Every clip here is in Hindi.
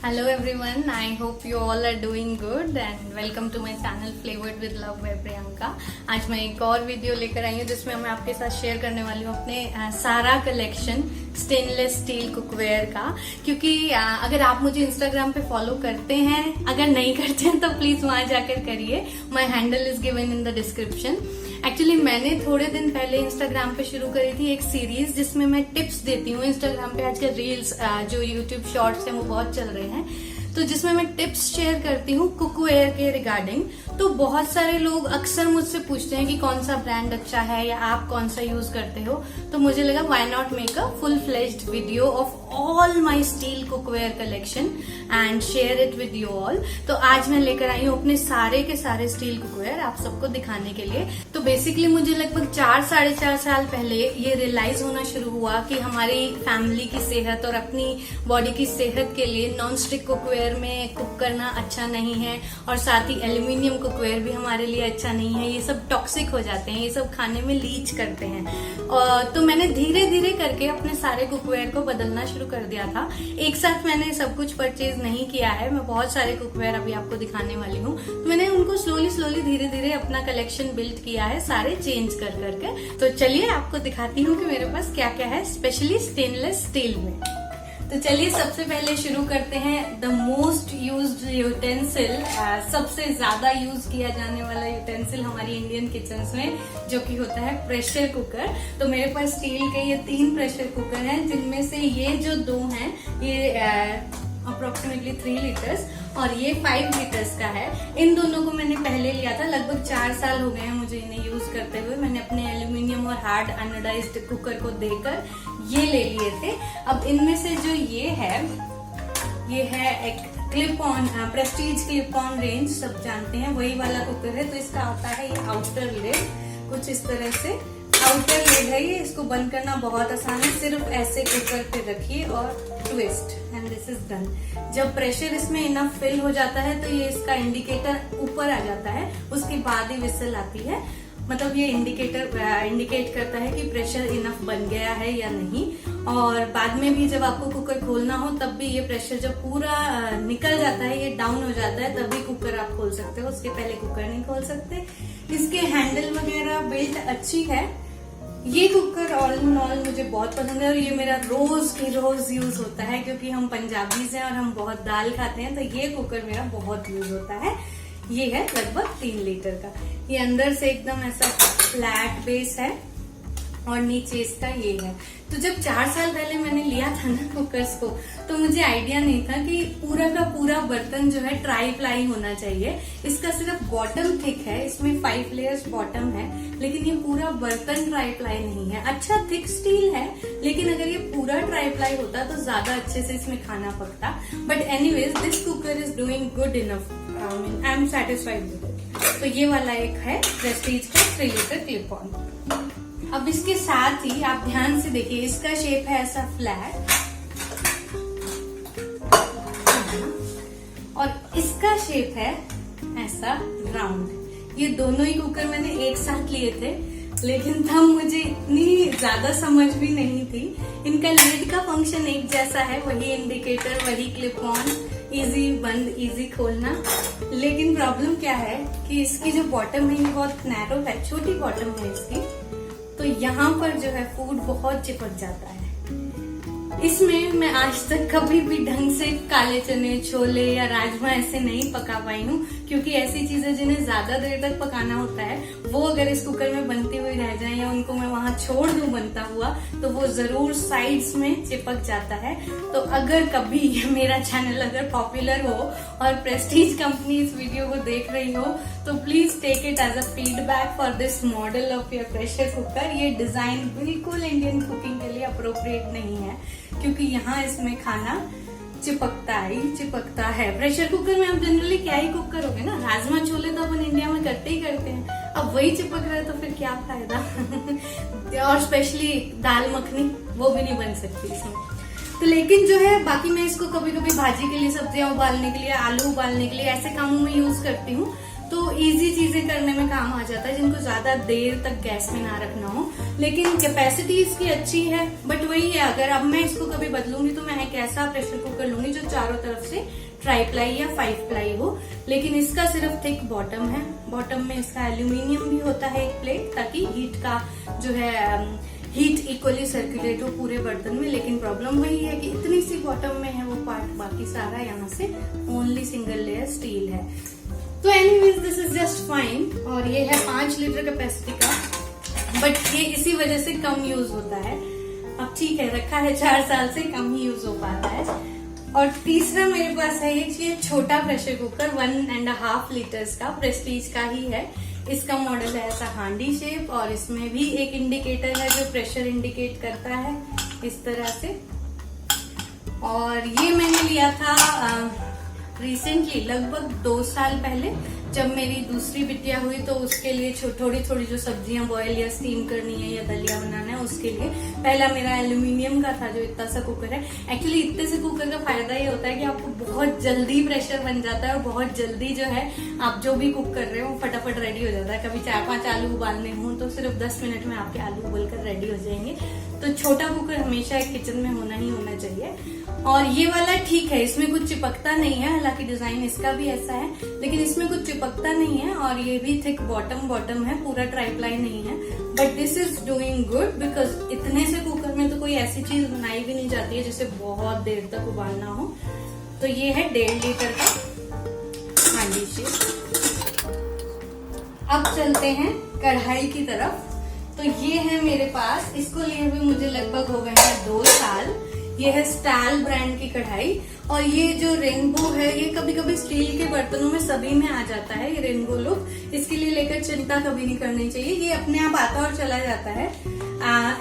Hello everyone, I hope you all are doing good and welcome to my channel Flavored with Love by Priyanka। आज मैं एक और वीडियो लेकर आई हूँ जिसमें मैं आपके साथ शेयर करने वाली हूँ अपने सारा कलेक्शन स्टेनलेस स्टील कुकवेयर का। क्योंकि अगर आप मुझे इंस्टाग्राम पे फॉलो करते हैं, अगर नहीं करते हैं तो प्लीज वहां जाकर करिए। My handle is given in the description. Actually मैंने थोड़े दिन पहले इंस्टाग्राम पे शुरू करी थी एक सीरीज जिसमें मैं टिप्स देती हूँ। इंस्टाग्राम पे आजकल रील्स जो यूट्यूब शॉर्ट्स हैं वो बहुत चल रहे हैं, तो जिसमें मैं टिप्स शेयर करती हूँ कुकवेयर के रिगार्डिंग। तो बहुत सारे लोग अक्सर मुझसे पूछते हैं कि कौन सा ब्रांड अच्छा है या आप कौन सा यूज करते हो, तो मुझे लगा why not make a full fledged video of all my steel cookware collection and share it with you all. तो आज मैं लेकर आई हूँ अपने सारे के सारे स्टील कुकवेयर आप सबको दिखाने के लिए। तो बेसिकली मुझे लगभग 4-4.5 साल पहले ये रियलाइज होना शुरू हुआ कि हमारी फैमिली की सेहत और अपनी बॉडी की सेहत के लिए नॉन स्टिक कुकवेयर में कुक करना अच्छा नहीं है, और साथ ही एल्यूमिनियम कुकवेयर भी हमारे लिए अच्छा नहीं है। ये सब टॉक्सिक हो जाते हैं, ये सब खाने में लीच करते हैं। तो मैंने धीरे धीरे करके अपने सारे कुकवेयर को बदलना शुरू कर दिया था। एक साथ मैंने सब कुछ परचेज नहीं किया है, मैं बहुत सारे कुकवेयर अभी आपको दिखाने वाली हूँ। तो मैंने उनको स्लोली धीरे धीरे अपना कलेक्शन बिल्ड किया है, सारे चेंज कर करके। तो चलिए आपको दिखाती हूँ कि मेरे पास क्या क्या है, स्पेशली स्टेनलेस स्टील में। तो चलिए सबसे पहले शुरू करते हैं द मोस्ट यूज्ड यूटेंसिल, सबसे ज्यादा यूज किया जाने वाला यूटेंसिल हमारी इंडियन किचन्स में, जो कि होता है प्रेशर कुकर। तो मेरे पास स्टील के ये 3 प्रेशर कुकर हैं, जिनमें से ये जो 2 हैं ये अप्रोक्सीमेटली 3 लीटर्स और ये 5 लीटर्स का है। इन दोनों को मैंने पहले लिया था, लगभग 4 साल हो गए हैं मुझे इन्हें यूज करते हुए। मैंने अपने एल्यूमिनियम और हार्ड अनोडाइज्ड कुकर को देकर ये ले लिए थे। अब इनमें से जो ये है एक clip on Prestige clip on range, सब जानते हैं वही वाला कुकर है। तो इसका आता है ये आउटर लिड, कुछ इस तरह से आउटर लिड है ये। इसको बंद करना बहुत आसान है, सिर्फ ऐसे कुकर पे रखिए और twist and this is done. जब प्रेशर इसमें इनफ फिल हो जाता है तो ये इसका इंडिकेटर ऊपर आ जाता है, उसके बाद ही विसल आती है। मतलब ये इंडिकेट करता है कि प्रेशर इनफ बन गया है या नहीं। और बाद में भी जब आपको कुकर खोलना हो तब भी ये प्रेशर जब पूरा निकल जाता है, ये डाउन हो जाता है, तभी कुकर आप खोल सकते हो, उसके पहले कुकर नहीं खोल सकते। इसके हैंडल वगैरह बिल्ट अच्छी है। ये कुकर ऑल इन ऑल मुझे बहुत पसंद है और ये मेरा रोज की रोज यूज होता है, क्योंकि हम पंजाबीज हैं और हम बहुत दाल खाते हैं, तो ये कुकर मेरा बहुत यूज होता है। ये है लगभग 3 लीटर का। ये अंदर से एकदम ऐसा फ्लैट बेस है और नीचे इसका ये है। तो जब 4 साल पहले मैंने लिया था ना कुकर्स को, तो मुझे आइडिया नहीं था कि पूरा का पूरा बर्तन जो है ट्राई प्लाई होना चाहिए। इसका सिर्फ बॉटम थिक है, इसमें 5 लेयर्स बॉटम है, लेकिन ये पूरा बर्तन ट्राई प्लाई नहीं है। अच्छा थिक स्टील है, लेकिन अगर ये पूरा ट्राई प्लाई होता तो ज्यादा अच्छे से इसमें खाना पकता। But anyways this cooker is doing good enough, I am satisfied with it. तो ये वाला एक है प्रेस्टीज का 3 लीटर क्लिप ऑन। अब इसके साथ ही आप ध्यान से देखिए, इसका शेप है ऐसा फ्लैट और इसका शेप है ऐसा राउंड। ये दोनों ही कुकर मैंने एक साथ लिए थे, लेकिन तब मुझे इतनी ज्यादा समझ भी नहीं थी। इनका लिड का फंक्शन एक जैसा है, वही इंडिकेटर, वही क्लिप ऑन, इजी बंद इजी खोलना। लेकिन प्रॉब्लम क्या है कि इसकी जो बॉटम है ये बहुत नैरो है, छोटी बॉटम है इसकी, तो यहाँ पर जो है फूड बहुत चिपक जाता है। इसमें मैं आज तक कभी भी ढंग से काले चने, छोले या राजमा ऐसे नहीं पका पाई हूँ, क्योंकि ऐसी चीजें जिन्हें ज्यादा देर तक पकाना होता है वो अगर इस कुकर में बनती हुई रह जाए या उनको मैं वहां छोड़ दूं बनता हुआ, तो वो जरूर साइड्स में चिपक जाता है। तो अगर कभी मेरा चैनल अगर पॉपुलर हो और प्रेस्टीज कंपनी इस वीडियो को देख रही हो, तो please take it as a feedback for this model of your pressure cooker. ये डिजाइन बिल्कुल इंडियन कुकिंग के लिए अप्रोप्रिएट नहीं है, क्योंकि यहाँ इसमें खाना चिपकता है। प्रेशर कुकर में आप जनरली क्या ही कुक करोगे ना, राजमा छोले तो अपन इंडिया में करते ही करते हैं। अब वही चिपक रहा है तो फिर क्या फायदा। और स्पेशली दाल मखनी वो भी नहीं बन सकती इसमें। तो लेकिन जो है बाकी मैं इसको कभी कभी भाजी के लिए, सब्जियां उबालने के लिए, आलू उबालने के लिए ऐसे कामों में यूज करती हूँ। तो इजी चीजें करने में काम आ जाता है, जिनको ज्यादा देर तक गैस में ना रखना हो। लेकिन कैपेसिटी इसकी अच्छी है, बट वही है, अगर अब मैं इसको कभी बदलूंगी तो मैं एक ऐसा प्रेशर कुकर लूंगी जो चारों तरफ से ट्राई प्लाई या 5 प्लाई हो। लेकिन इसका सिर्फ थिक बॉटम है, बॉटम में इसका एल्यूमिनियम भी होता है एक प्लेट, ताकि हीट का जो है हीट इक्वली सर्कुलेट हो पूरे बर्तन में। लेकिन प्रॉब्लम वही है कि इतनी सी बॉटम में है वो पार्ट, बाकी सारा यहाँ से ओनली सिंगल लेयर स्टील है। तो anyways this is just fine. और ये है 5 लीटर कैपेसिटी का, बट ये इसी वजह से कम यूज होता है। अब ठीक है, रखा है 4 साल से, कम ही यूज हो पाता है। और तीसरा मेरे पास है ये छोटा प्रेशर कुकर 1.5 लीटर्स का, प्रेस्टीज का ही है। इसका मॉडल है ऐसा हांडी शेप, और इसमें भी एक इंडिकेटर है जो प्रेशर इंडिकेट करता है इस तरह से। और ये मैंने लिया था रिसेंटली, लगभग 2 साल पहले, जब मेरी दूसरी बिटिया हुई, तो उसके लिए थोड़ी थोड़ी जो सब्जियां बॉयल या स्टीम करनी है या दलिया बनाना है, उसके लिए पहला मेरा एल्यूमिनियम का था जो इतना सा कुकर है। एक्चुअली इतने से कुकर का फायदा ये होता है कि आपको बहुत जल्दी प्रेशर बन जाता है, और बहुत जल्दी जो है आप जो भी कुक कर रहे हो फटाफट रेडी हो जाता है। कभी 4-5 आलू उबालने हों तो सिर्फ 10 मिनट में आपके आलू उबल कर रेडी हो जाएंगे। तो छोटा कुकर हमेशा एक किचन में होना ही होना चाहिए। और ये वाला ठीक है, इसमें कुछ चिपकता नहीं है, हालांकि डिजाइन इसका भी ऐसा है, लेकिन इसमें कुछ चिपकता नहीं है। और ये भी थिक बॉटम है, पूरा ट्राईप्लाई नहीं है। But this is doing good, because इतने से कुकर में तो कोई ऐसी चीज बनाई भी नहीं जाती है जिसे बहुत देर तक उबालना हो। तो ये है 1.5 लीटर का हांडी शेप। अब चलते हैं कढ़ाई की तरफ। तो ये है मेरे पास, इसको लिए हुए मुझे लगभग हो गए हैं 2 साल। ये है स्टाइल ब्रांड की कढ़ाई, और ये जो रेनबो है, ये कभी कभी स्टील के बर्तनों में सभी में आ जाता है ये रेनबो लुक। इसके लिए लेकर चिंता कभी नहीं करनी चाहिए, ये अपने आप आता और चला जाता है।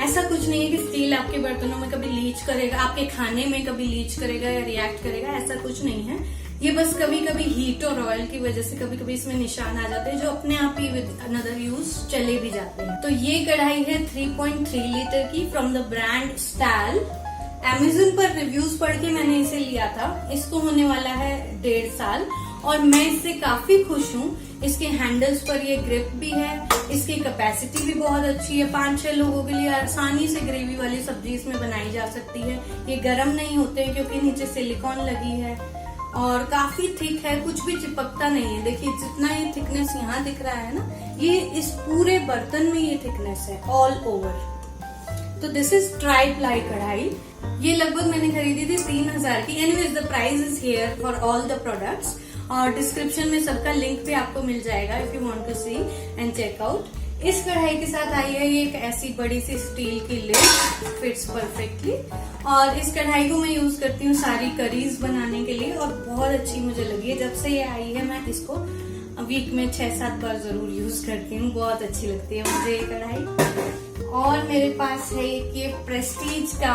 ऐसा कुछ नहीं है कि स्टील आपके बर्तनों में कभी लीच करेगा, आपके खाने में कभी लीच करेगा या रिएक्ट करेगा, ऐसा कुछ नहीं है। ये बस कभी कभी हीट और ऑयल की वजह से कभी कभी इसमें निशान आ जाते हैं, जो अपने आप ही विद अनदर यूज चले भी जाते हैं। तो ये कढ़ाई है 3.3 लीटर की, from the brand style. Amazon पर रिव्यूज पढ़ के मैंने इसे लिया था। इसको होने वाला है 1.5 साल, और मैं इससे काफी खुश हूँ। इसके हैंडल्स पर ये ग्रिप भी है, इसकी कैपेसिटी भी बहुत अच्छी है। 5-6 लोगों के लिए आसानी से ग्रेवी वाली सब्जी इसमें बनाई जा सकती है। ये गर्म नहीं होते हैं क्योंकि नीचे सिलिकॉन लगी है, और काफी थिक है, कुछ भी चिपकता नहीं है। देखिए जितना ये थिकनेस यहाँ दिख रहा है ना, ये इस पूरे बर्तन में ये थिकनेस है ऑल ओवर। तो दिस इज ट्राईप्लाई कढ़ाई। ये लगभग मैंने खरीदी थी 3000 की। Anyways the price is here for all the products, और डिस्क्रिप्शन में सबका लिंक भी आपको मिल जाएगा if you want to see and check out. इस कढ़ाई के साथ आई है ये एक ऐसी बड़ी सी स्टील की लिड, फिट्स परफेक्टली। और इस कढ़ाई को मैं यूज करती हूँ सारी करीज बनाने के लिए, और बहुत अच्छी मुझे लगी है। जब से ये आई है मैं इसको वीक में 6-7 बार जरूर यूज करती हूँ, बहुत अच्छी लगती है मुझे ये कढ़ाई। और मेरे पास है ये प्रेस्टीज का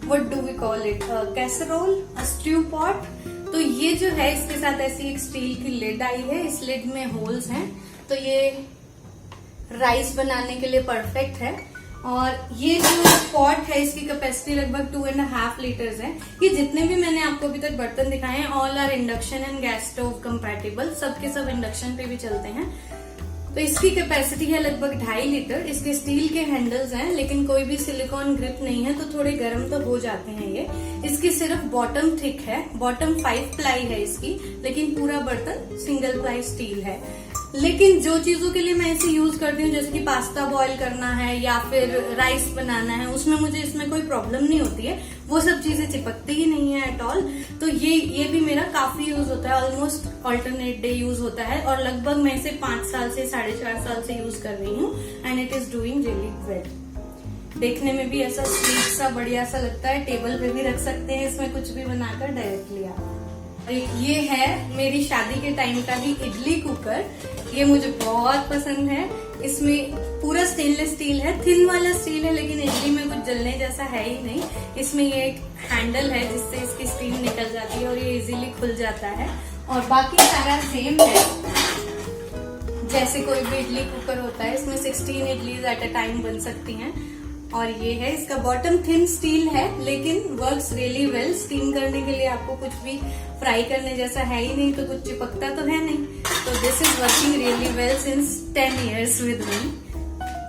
what do we call it, casserole, stew pot. तो ये जो है इसके साथ ऐसी एक स्टील की लिड आई है, इस लिड में होल्स हैं, तो ये राइस बनाने के लिए परफेक्ट है। और ये जो पॉट है इसकी कैपेसिटी लगभग 2.5 लीटर्स है। ये जितने भी मैंने आपको अभी तक बर्तन दिखाए हैं all are induction and gas stove compatible, सबके सब इंडक्शन पे भी चलते हैं। तो इसकी कैपेसिटी है लगभग 2.5 लीटर। इसके स्टील के हैंडल्स हैं, लेकिन कोई भी सिलिकॉन ग्रिप नहीं है, तो थोड़े गर्म तो हो जाते हैं ये। इसकी सिर्फ बॉटम थिक है, बॉटम 5 प्लाई है इसकी, लेकिन पूरा बर्तन सिंगल प्लाई स्टील है। लेकिन जो चीजों के लिए मैं इसे यूज करती हूँ, जैसे कि पास्ता बॉईल करना है या फिर राइस बनाना है, उसमें मुझे इसमें कोई प्रॉब्लम नहीं होती है, वो सब चीजें चिपकती ही नहीं है एट ऑल। तो ये भी मेरा काफी यूज होता है, ऑलमोस्ट ऑल्टरनेट डे यूज होता है, और लगभग मैं इसे 5 साल से 4.5 साल से यूज कर रही हूँ, and it is doing really well. देखने में भी ऐसा स्वीट सा बढ़िया सा लगता है, टेबल पे भी रख सकते हैं इसमें कुछ भी बनाकर डायरेक्टली आप। ये है मेरी शादी के टाइम का ही इडली कुकर, ये मुझे बहुत पसंद है। इसमें पूरा स्टेनलेस स्टील है, थिन वाला स्टील है, लेकिन इडली में कुछ जलने जैसा है ही नहीं। इसमें ये एक हैंडल है जिससे इसकी स्टीम निकल जाती है और ये इजीली खुल जाता है, और बाकी सारा सेम है जैसे कोई भी इडली कुकर होता है। इसमें 16 इडलीज एट अ टाइम बन सकती हैं। और ये है इसका बॉटम, थिन स्टील है लेकिन वर्क्स रियली वेल। स्टीम करने के लिए आपको कुछ भी फ्राई करने जैसा है ही नहीं, तो कुछ चिपकता तो है नहीं। तो this is working really well since 10 years with me.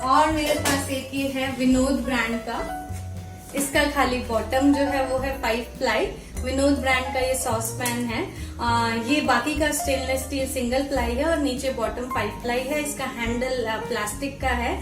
और मेरे पास एक ये है विनोद ब्रांड का, इसका खाली बॉटम जो है वो है 5 प्लाई। विनोद ब्रांड का ये सॉस पैन है। ये बाकी का स्टेनलेस स्टील सिंगल प्लाई है और नीचे बॉटम 5 प्लाई है। इसका हैंडल प्लास्टिक का है।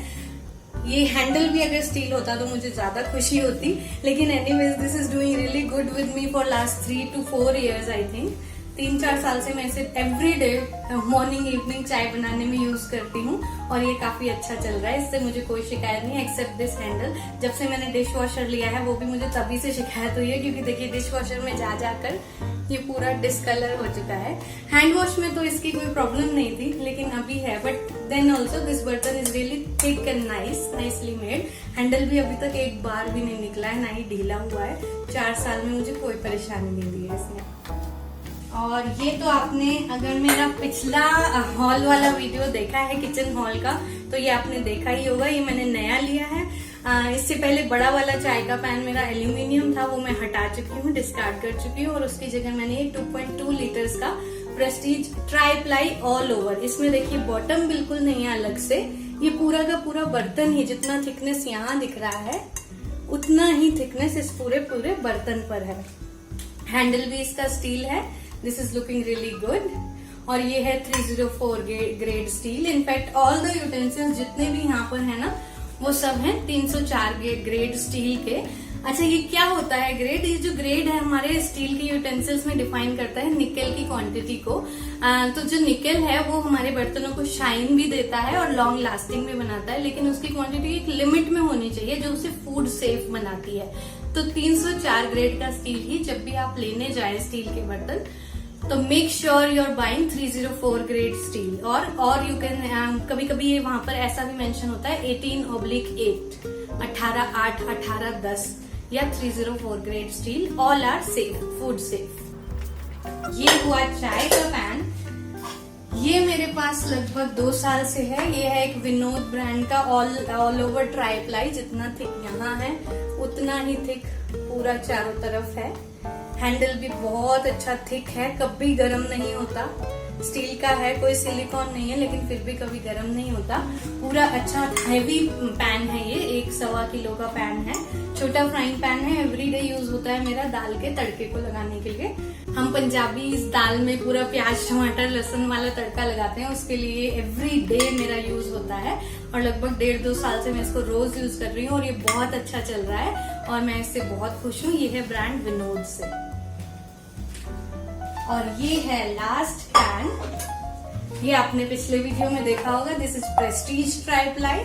ये हैंडल भी अगर स्टील होता तो मुझे ज्यादा खुशी होती, लेकिन anyways this is doing really good with me for last 3 to 4 years I think. 3-4 साल से मैं इसे एवरी डे मॉर्निंग इवनिंग चाय बनाने में यूज करती हूँ और ये काफी अच्छा चल रहा है। इससे मुझे कोई शिकायत नहीं एक्सेप्ट दिस हैंडल। जब से मैंने डिश वॉशर लिया है वो भी मुझे तभी से शिकायत हुई है, क्योंकि देखिए डिश वॉशर में जा जाकर ये पूरा डिस्कलर हो चुका है। हैंड वॉश में तो इसकी कोई प्रॉब्लम नहीं थी, लेकिन अभी है। बट देन ऑल्सो दिस बर्तन is really thick and nicely made. Handle भी अभी तक एक बार भी नहीं निकला है, ना ही ढीला हुआ है। 4 साल में मुझे कोई परेशानी नहीं दी है इसने। और ये तो आपने अगर मेरा पिछला हॉल वाला वीडियो देखा है किचन हॉल का, तो ये आपने देखा ही होगा। ये मैंने नया लिया है। इससे पहले बड़ा वाला चाय का पैन मेरा एल्यूमिनियम था, वो मैं हटा चुकी हूँ, डिस्कार्ड कर चुकी हूँ। और उसकी जगह मैंने ये 2.2 लीटर्स का Prestige try ply all over. इसमें देखिए बॉटम बिल्कुल नहीं है अलग से, ये पूरा का पूरा बर्तन ही, जितना थिकनेस यहाँ दिख रहा है उतना ही थिकनेस इस पूरे बर्तन पर है। हैंडल भी इसका स्टील है। This is looking really good. और ये है 304 grade steel. In fact all the utensils जितने भी यहाँ पर है ना, वो सब हैं 304 ग्रेड स्टील के। अच्छा, ये क्या होता है ग्रेड? ये जो ग्रेड है हमारे स्टील के यूटेंसिल्स में डिफाइन करता है निकेल की क्वांटिटी को। तो जो निकेल है वो हमारे बर्तनों को शाइन भी देता है और लॉन्ग लास्टिंग भी बनाता है, लेकिन उसकी क्वांटिटी एक लिमिट में होनी चाहिए जो उसे फूड सेफ बनाती है। तो 304 ग्रेड का स्टील ही जब भी आप लेने जाए स्टील के बर्तन, तो make sure you are buying 304 grade steel. और यू कैन कभी कभी ये वहां पर ऐसा भी मेंशन होता है 18/8, 18/8, 18/10 या 304 grade steel. All are safe, food safe. ये हुआ चाय का पैन। ये मेरे पास लगभग 2 साल से है। ये है एक विनोद ब्रांड का ऑल ओवर ट्राई प्लाई। जितना थिक यहाँ है उतना ही थिक पूरा चारों तरफ है। हैंडल भी बहुत अच्छा थिक है, कभी गर्म नहीं होता। स्टील का है, कोई सिलिकॉन नहीं है, लेकिन फिर भी कभी गर्म नहीं होता। पूरा अच्छा हैवी पैन है ये, 1-1.25 किलो का पैन है। छोटा फ्राइंग पैन है, एवरीडे यूज होता है मेरा दाल के तड़के को लगाने के लिए। हम पंजाबी इस दाल में पूरा प्याज टमाटर लहसुन वाला तड़का लगाते हैं, उसके लिए एवरी डे मेरा यूज होता है। और लगभग 1.5-2 साल से मैं इसको रोज यूज कर रही हूँ और ये बहुत अच्छा चल रहा है और मैं इससे बहुत खुश हूँ। ये है ब्रांड विनोद से। और ये है लास्ट पैन। ये आपने पिछले वीडियो में देखा होगा। This is Prestige try ply.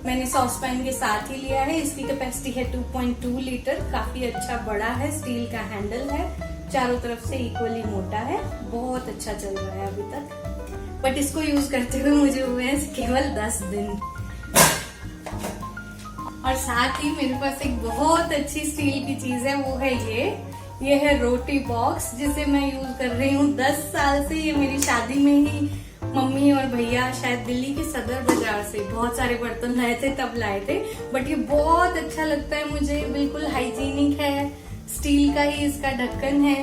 मैंने सॉस पैन के साथ ही लिया है। इसकी कैपेसिटी है 2.2 लीटर। काफी अच्छा बड़ा है, स्टील का हैंडल है, चारों तरफ से इक्वली मोटा है। बहुत अच्छा चल रहा है अभी तक, बट इसको यूज करते हुए मुझे हुए हैं केवल 10 दिन। और साथ ही मेरे पास एक बहुत अच्छी स्टील की चीज है, वो है ये है रोटी बॉक्स, जिसे मैं यूज कर रही हूँ 10 साल से। ये मेरी शादी में ही मम्मी और भैया शायद दिल्ली के सदर बाजार से बहुत सारे बर्तन लाए थे, तब लाए थे। बट ये बहुत अच्छा लगता है मुझे, बिल्कुल हाइजीनिक है, स्टील का ही इसका ढक्कन है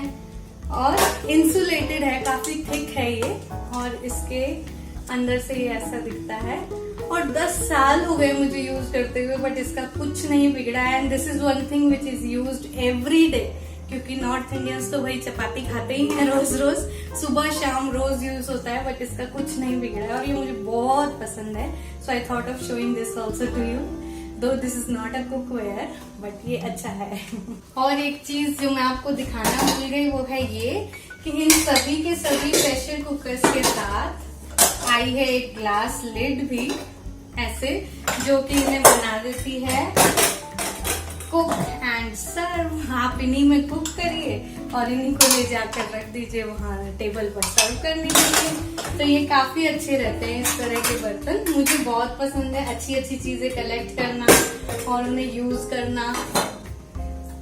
और इंसुलेटेड है, काफी थिक है ये। और इसके अंदर से ये ऐसा दिखता है। और 10 साल हो गए मुझे यूज करते हुए, बट इसका कुछ नहीं बिगड़ा है। And this is one thing which is used every day, क्योंकि नॉर्थ इंडियंस तो भाई चपाती खाते ही हैं रोज रोज, सुबह शाम रोज यूज होता है, बट इसका कुछ नहीं बिगड़ा है और ये मुझे बहुत पसंद है। So I thought of showing this also to you, though this is not a cookware, but ये अच्छा है। और एक चीज जो मैं आपको दिखाना भूल गई वो है ये कि इन सभी के सभी प्रेशर कुकर्स के साथ आई है एक ग्लास लिड भी ऐसे, जो कि इन्हें बना देती है कुक एंड सर्व। आप इन्हीं में कुक करिए और इन्हीं को ले जाकर रख दीजिए वहाँ टेबल पर सर्व करने के लिए। तो ये काफी अच्छे रहते हैं इस तरह के बर्तन, मुझे बहुत पसंद है अच्छी अच्छी चीजें कलेक्ट करना और उन्हें यूज करना।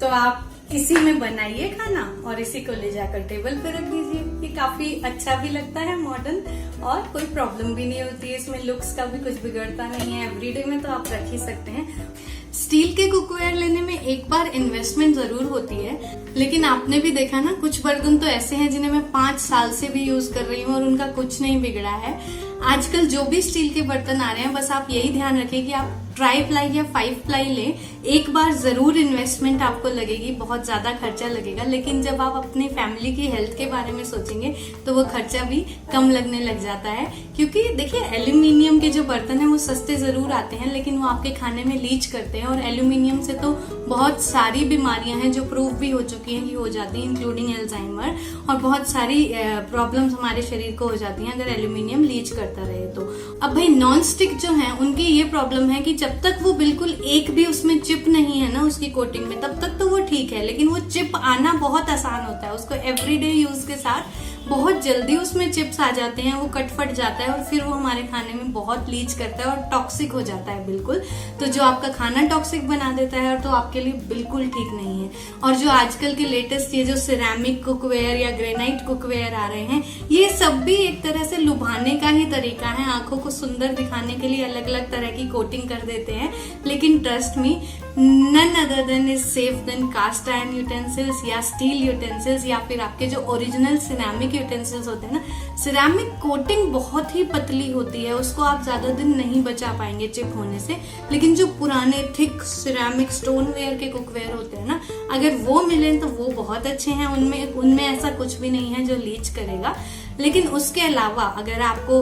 तो आप इसी में बनाइए खाना और इसी को ले जाकर टेबल पे रख दीजिए। ये काफी अच्छा भी लगता है, मॉडर्न, और कोई प्रॉब्लम भी नहीं होती है इसमें। लुक्स का भी कुछ बिगड़ता नहीं है, एवरीडे में तो आप रख ही सकते हैं। स्टील के कुकवेयर लेने में एक बार इन्वेस्टमेंट जरूर होती है, लेकिन आपने भी देखा ना, कुछ बर्तन तो ऐसे हैं जिन्हें मैं 5 साल से भी यूज कर रही हूँ और उनका कुछ नहीं बिगड़ा है। आजकल जो भी स्टील के बर्तन आ रहे हैं, बस आप यही ध्यान रखें कि आप ट्राई प्लाई या 5 प्लाई लें। एक बार जरूर इन्वेस्टमेंट आपको लगेगी, बहुत ज्यादा खर्चा लगेगा, लेकिन जब आप अपनी फैमिली की हेल्थ के बारे में सोचेंगे तो वो खर्चा भी कम लगने लग जाता है। क्योंकि देखिए, एल्यूमिनियम के जो बर्तन हैं वो सस्ते जरूर आते हैं, लेकिन वो आपके खाने में लीच करते हैं, और एल्यूमिनियम से तो बहुत सारी बीमारियां हैं जो प्रूव भी हो चुकी हैं कि हो जाती हैं, इंक्लूडिंग एल्जाइमर, और बहुत सारी प्रॉब्लम्स हमारे शरीर को हो जाती हैं अगर एल्यूमिनियम लीच करता रहे तो। अब भाई नॉन स्टिक जो है उनकी ये प्रॉब्लम है कि जब तक वो बिल्कुल एक भी उसमें चिप नहीं है ना उसकी कोटिंग में, तब तक तो वो ठीक है, लेकिन वो चिप आना बहुत आसान होता है। उसको एवरीडे यूज के साथ बहुत जल्दी उसमें चिप्स आ जाते हैं, वो कट जाता है और फिर वो हमारे खाने में बहुत लीच करता है और टॉक्सिक हो जाता है बिल्कुल। तो जो आपका खाना टॉक्सिक बना देता है और तो आपके लिए बिल्कुल ठीक नहीं है। और जो आजकल के लेटेस्ट ये जो सिरेमिक कुकवेयर या ग्रेनाइट कुकवेयर आ रहे हैं, ये सब भी एक तरह से लुभाने का ही तरीका है। आंखों को सुंदर दिखाने के लिए अलग अलग तरह की कोटिंग कर देते हैं, लेकिन trust me, none other than is safe than cast iron utensils या स्टील यूटेंसिल्स, या फिर आपके जो ओरिजिनल सिरेमिक यूटेंसिल्स होते हैं ना। सिरेमिक कोटिंग बहुत ही पतली होती है, उसको आप ज्यादा दिन नहीं बचा पाएंगे चिप होने से, लेकिन जो पुराने थिक सिरेमिक स्टोनवेयर के कुकवेयर होते हैं ना, अगर वो मिले तो वो बहुत अच्छे हैं। उनमें ऐसा कुछ भी नहीं है जो लीच करेगा। लेकिन उसके अलावा अगर आपको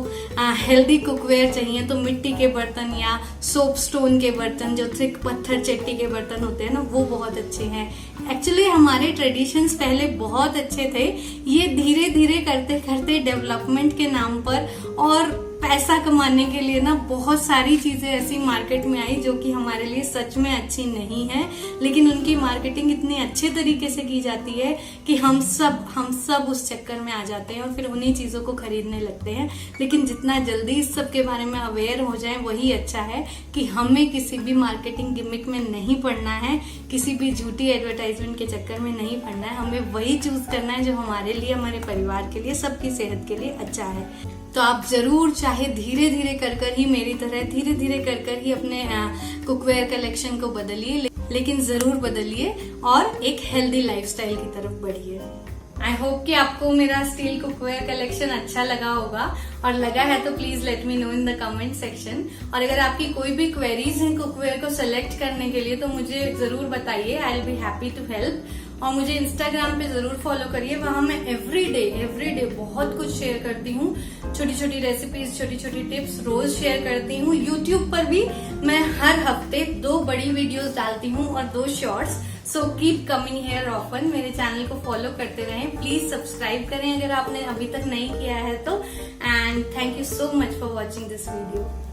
हेल्दी कुकवेयर चाहिए तो मिट्टी के बर्तन या सोप स्टोन के बर्तन, जो थिक पत्थर चट्टी के बर्तन होते हैं ना, वो बहुत अच्छे हैं। एक्चुअली हमारे ट्रेडिशंस पहले बहुत अच्छे थे, ये धीरे धीरे करते करते डेवलपमेंट के नाम पर और पैसा कमाने के लिए ना बहुत सारी चीजें ऐसी मार्केट में आई जो कि हमारे लिए सच में अच्छी नहीं है, लेकिन उनकी मार्केटिंग इतने अच्छे तरीके से की जाती है कि हम सब उस चक्कर में आ जाते हैं और फिर उन्हीं चीजों को खरीदने लगते हैं। लेकिन जितना जल्दी इस सब के बारे में अवेयर हो जाए वही अच्छा है, कि हमें किसी भी मार्केटिंग गिमिक में नहीं पड़ना है, किसी भी झूठी एडवर्टाइजमेंट के चक्कर में नहीं पड़ना है। हमें वही चूज करना है जो हमारे लिए, हमारे परिवार के लिए, सबकी सेहत के लिए अच्छा है। तो आप जरूर चाहे धीरे धीरे कर ही, मेरी तरह धीरे धीरे कर ही अपने कुकवेयर कलेक्शन को बदलिए, लेकिन जरूर बदलिए और एक हेल्दी लाइफस्टाइल की तरफ बढ़िए। आई होप कि आपको मेरा स्टील कुकवेयर कलेक्शन अच्छा लगा होगा, और लगा है तो please let me know in the comment section. और अगर आपकी कोई भी क्वेरीज हैं कुकवेयर को सिलेक्ट करने के लिए तो मुझे जरूर बताइए, I will be happy to help. और मुझे इंस्टाग्राम पे जरूर फॉलो करिए, वहां मैं एवरीडे बहुत कुछ शेयर करती हूँ, छोटी छोटी रेसिपीज, छोटी छोटी टिप्स रोज शेयर करती हूँ। यूट्यूब पर भी मैं हर हफ्ते 2 बड़ी वीडियोस डालती हूँ और 2 shorts. So keep coming here often. मेरे चैनल को फॉलो करते रहें, प्लीज सब्सक्राइब करें अगर आपने अभी तक नहीं किया है तो। And thank you so much for watching this video.